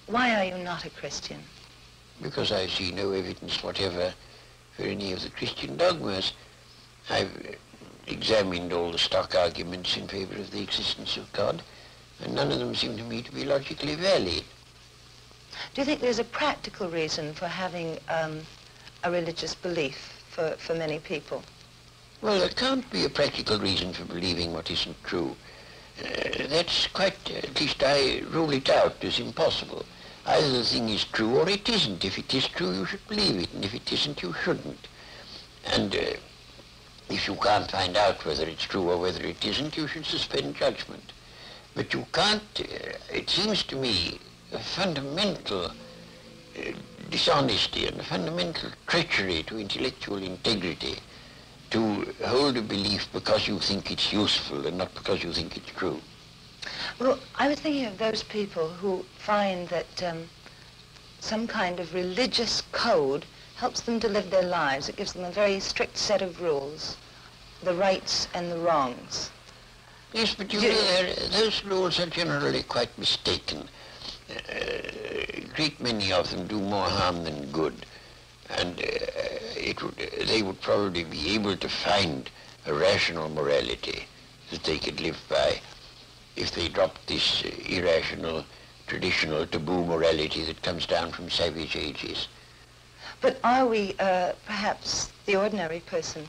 Why are you not a Christian? Because I see no evidence whatever for any of the Christian dogmas. I've examined all the stock arguments in favor of the existence of God, and none of them seem to me to be logically valid. Do you think there's a practical reason for having a religious belief for many people? Well, there can't be a practical reason for believing what isn't true. That's quite, at least I rule it out as impossible. Either the thing is true or it isn't. If it is true, you should believe it, and if it isn't, you shouldn't. And if you can't find out whether it's true or whether it isn't, you should suspend judgment. But you can't, it seems to me, a fundamental dishonesty and a fundamental treachery to intellectual integrity to hold a belief because you think it's useful and not because you think it's true. Well, I was thinking of those people who find that some kind of religious code helps them to live their lives. It gives them a very strict set of rules, the rights and the wrongs. Yes, but you know, those rules are generally quite mistaken. A great many of them do more harm than good. And they would probably be able to find a rational morality that they could live by if they dropped this irrational, traditional, taboo morality that comes down from savage ages. But are we, perhaps the ordinary person,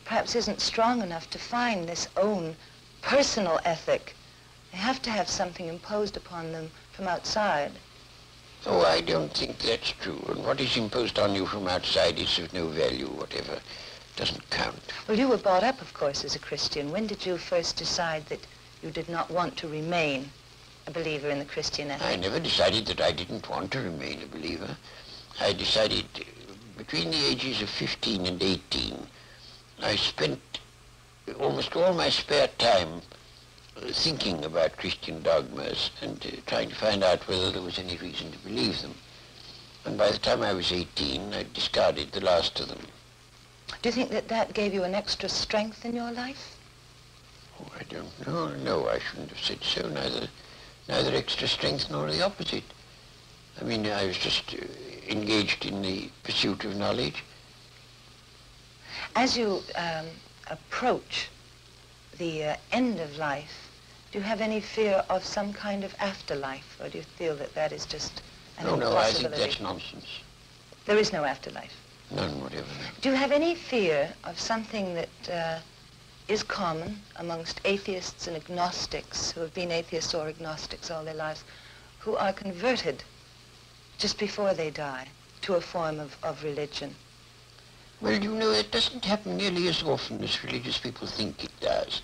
perhaps isn't strong enough to find this own personal ethic? They have to have something imposed upon them from outside. Oh, I don't think that's true. And what is imposed on you from outside is of no value whatever. It doesn't count. Well, you were brought up, of course, as a Christian. When did you first decide that you did not want to remain a believer in the Christian ethic? I never decided that I didn't want to remain a believer. I decided between the ages of 15 and 18, I spent almost all my spare time thinking about Christian dogmas and trying to find out whether there was any reason to believe them. And by the time I was 18, I discarded the last of them. Do you think that that gave you an extra strength in your life? Oh, I don't know. No, I shouldn't have said so. Neither extra strength nor the opposite. I mean, I was just engaged in the pursuit of knowledge. As you approach the end of life, do you have any fear of some kind of afterlife, or do you feel that that is just an impossibility? No, I think that's nonsense. There is no afterlife? None whatever. Do you have any fear of something that is common amongst atheists and agnostics who have been atheists or agnostics all their lives, who are converted just before they die to a form of religion? Well, you know, it doesn't happen nearly as often as religious people think it does.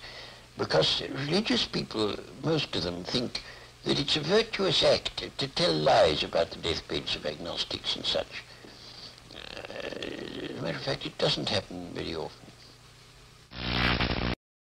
Because religious people, most of them, think that it's a virtuous act to tell lies about the deathbeds of agnostics and such. As a matter of fact, it doesn't happen very often.